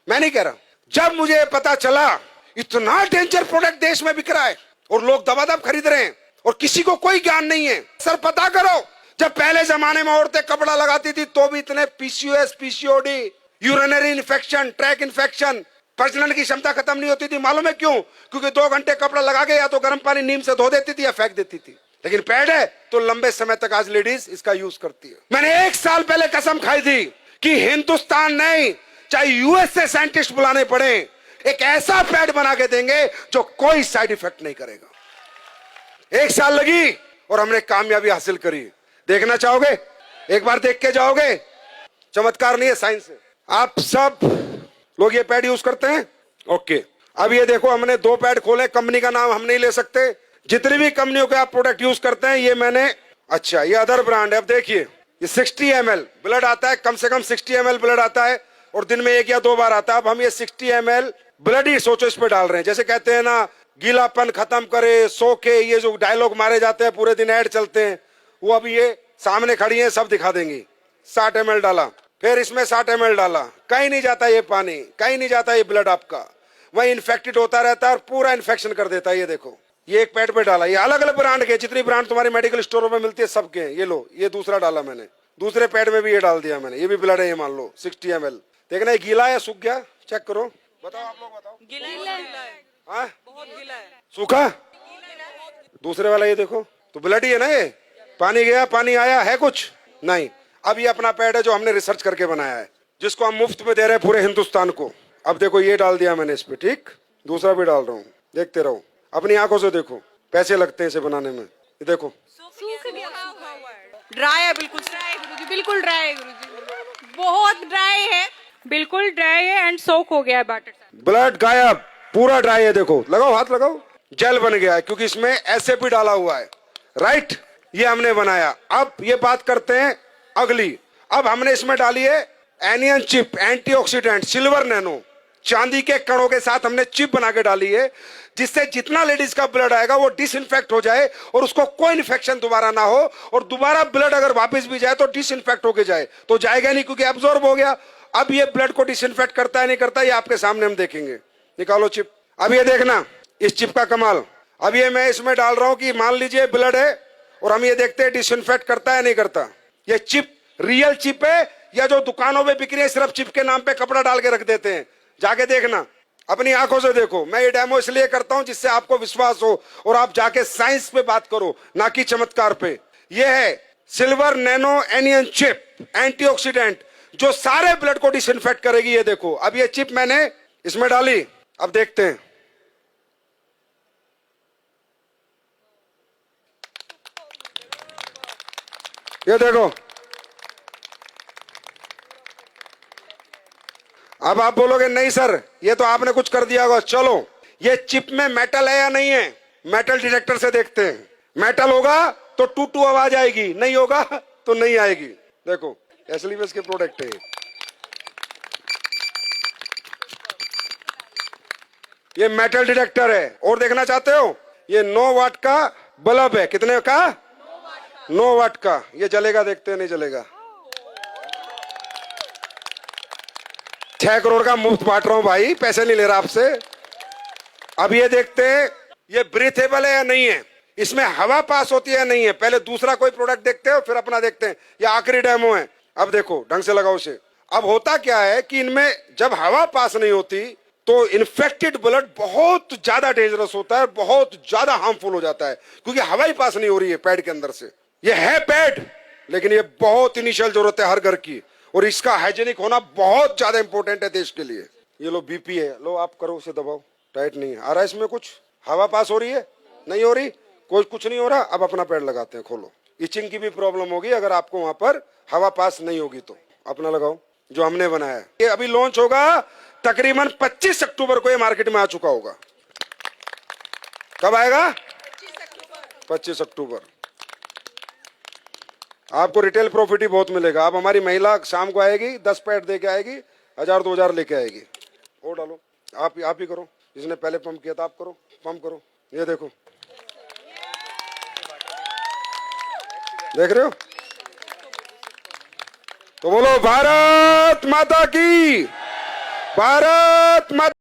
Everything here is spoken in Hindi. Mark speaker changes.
Speaker 1: मैं नहीं कह रहा। जब मुझे पता चला इतना डेंजर प्रोडक्ट देश में बिक रहा है और लोग दबादब खरीद रहे हैं और किसी को कोई ज्ञान नहीं है, सर पता करो, जब पहले जमाने में औरतें कपड़ा लगाती थी तो भी इतने PCOS, PCOD, urinary infection, track infection, प्रजनन की क्षमता खत्म नहीं होती थी। मालूम है क्यों? क्योंकि 2 घंटे कपड़ा लगा के या तो गर्म पानी नीम से धो देती थी या फेंक देती थी। लेकिन पैड है तो लंबे समय तक आज लेडीज इसका यूज करती है। मैंने 1 साल पहले कसम खाई थी कि हिंदुस्तान नहीं, चाहे यूएस से साइंटिस्ट बुलाने पड़े, एक ऐसा पैड बना के देंगे जो कोई साइड इफेक्ट नहीं करेगा। 1 साल लगी और हमने कामयाबी हासिल करी। देखना चाहोगे? एक बार देख के जाओगे। चमत्कार नहीं है, साइंस है। आप सब लोग ये पैड यूज करते हैं? ओके, अब ये देखो, हमने 2 पैड खोले। कंपनी का नाम हम नहीं ले सकते। जितनी भी कंपनियों के आप प्रोडक्ट यूज करते हैं, ये मैंने, अच्छा ये अदर ब्रांड है। अब देखिए, ये 60 ml ब्लड आता है, कम से कम 60 ml ब्लड आता है और दिन में 1 या 2 बार आता है। अब हम ये 60 ml ब्लड ही सोचो इस पे डाल रहे हैं। जैसे कहते हैं ना, गीलापन खत्म करे, सो के, ये जो डायलॉग मारे जाते हैं, पूरे दिन ऐड चलते हैं, वो अभी ये सामने खड़ी है, सब दिखा देंगी। 60 ml डाला, फिर इसमें 60 ml डाला, कहीं नहीं जाता ये पानी, कहीं नहीं जाता ये ब्लड आपका, वही इन्फेक्टेड होता रहता है और पूरा इन्फेक्शन कर देता है। ये देखो, ये एक पैड पे डाला। ये अलग अलग ब्रांड के, जितनी ब्रांड तुम्हारी मेडिकल स्टोरों में मिलती है सबके हैं। ये लो, ये दूसरा डाला मैंने, दूसरे पैड में भी ये डाल दिया मैंने। ये भी ब्लड है, ये मान लो 60 ml। देखना ये गीला है, सूख गया, चेक करो। बताओ, आप लोग बताओ।
Speaker 2: गीला है,
Speaker 1: हाँ,
Speaker 2: बहुत गीला है।
Speaker 1: सूखा? दूसरे वाला ये देखो, तो ब्लड ही है ना ये। पानी गया, पानी आया है कुछ नहीं। अब ये अपना पैड है जो हमने रिसर्च करके बनाया है, जिसको हम मुफ्त में दे रहे हैं पूरे हिंदुस्तान को। अब देखो, ये डाल दिया मैंने इस पे, ठीक, दूसरा भी डाल रहा हूँ, देखते रहो, अपनी आंखों से देखो। पैसे लगते हैं इसे बनाने में। ये देखो,
Speaker 2: ड्राई है, बिल्कुल ड्राई है गुरुजी, बिल्कुल ड्राई है गुरुजी, बहुत ड्राई है, बिल्कुल ड्राई है एंड सोक हो गया है वाटर से।
Speaker 1: ब्लड गायब, पूरा ड्राई है। देखो, लगाओ, हाथ लगाओ, जेल बन गया है क्योंकि इसमें एसएपी भी डाला हुआ है, राइट। ये हमने बनाया। अब ये बात करते हैं अगली। अब हमने इसमें डाली है anion chip, antioxidant, silver nano, चांदी के कणों के साथ हमने चिप बना के डाली है, जिससे जितना लेडीज का ब्लड आएगा वो डिसइंफेक्ट हो जाए और उसको कोई इन्फेक्शन दोबारा ना हो, और दोबारा ब्लड अगर वापस भी जाए तो डिसइंफेक्ट होके जाए। तो जाएगा नहीं क्योंकि एब्जॉर्ब हो गया। अब ये ब्लड को डिसइंफेक्ट करता है नहीं करता, ये आपके सामने हम देखेंगे। निकालो चिप। अब ये देखना इस चिप का कमाल। अब ये मैं इसमें डाल रहा हूं कि मान लीजिए ब्लड है और हम ये देखते हैं डिसइंफेक्ट करता है नहीं करता। ये चिप रियल चिप है या जो दुकानों में बिक रही है सिर्फ चिप के नाम पे कपड़ा डाल के रख देते हैं? जाके देखना, अपनी आंखों से देखो। मैं ये डेमो इसलिए करता हूं जिससे आपको विश्वास हो और आप जाके साइंस पे बात करो, ना कि चमत्कार पे। ये है silver nano anion chip, antioxidant, जो सारे ब्लड को डिसइंफेक्ट करेगी। ये देखो, अब ये चिप मैंने इसमें डाली, अब देखते हैं। ये देखो, अब आप बोलोगे नहीं सर ये तो आपने कुछ कर दिया होगा। चलो, ये चिप में मेटल है या नहीं है? मेटल डिटेक्टर से देखते हैं। मेटल होगा तो टू टू आवाज आएगी, नहीं होगा तो नहीं आएगी। देखो, एसलीवेस के प्रोडक्ट है ये मेटल डिटेक्टर है। और देखना चाहते हो? ये 9 वाट का बल्ब है। कितने का? 9 वाट का। ये जलेगा, देखते हैं नहीं जलेगा। 6 करोड़ का मुफ्त बांट रहा हूं भाई, पैसे नहीं ले रहा आपसे। अब ये देखते हैं ये ब्रीथेबल है या नहीं है, इसमें हवा पास होती है या नहीं है। पहले दूसरा कोई प्रोडक्ट देखते हो फिर अपना देखते हैं। ये आखिरी डेमो है। अब देखो, ढंग से लगाओ इसे। अब होता क्या है कि इनमें जब हवा पास नहीं होती तो इन्फेक्टेड ब्लड बहुत ज्यादा डेंजरस होता है, बहुत ज्यादा हार्मफुल हो जाता है, क्योंकि हवा ही पास नहीं हो रही है पैड के अंदर से। ये है पैड, लेकिन ये बहुत इनिशियल जरूरत है हर घर की, और इसका हाइजेनिक होना बहुत ज्यादा इंपॉर्टेंट है देश के लिए। ये लो बीपी है, लो आप करो, उसे दबाओ। टाइट नहीं है, आ रहा है इसमें कुछ? हवा पास हो रही है? नहीं हो रही? कोई कुछ नहीं हो रहा। अब अपना पैड लगाते हैं, खोलो। इचिंग की भी प्रॉब्लम होगी अगर आपको वहां पर हवा पास नहीं होगी तो। अपना लगाओ जो हमने बनाया है। ये अभी लॉन्च होगा तकरीबन 25 अक्टूबर को, ये मार्केट में आ चुका होगा। कब आएगा? 25 अक्टूबर। आपको रिटेल प्रॉफिट ही बहुत मिलेगा। अब हमारी महिला शाम को आएगी, 10 पैड दे के आएगी, 1000-2000 लेके आएगी। और डालो, आप ही करो। जिसने पहले पंप किया था आप करो, पंप करो। ये देखो, देख रहे हो? तो बोलो भारत माता की, भारत माता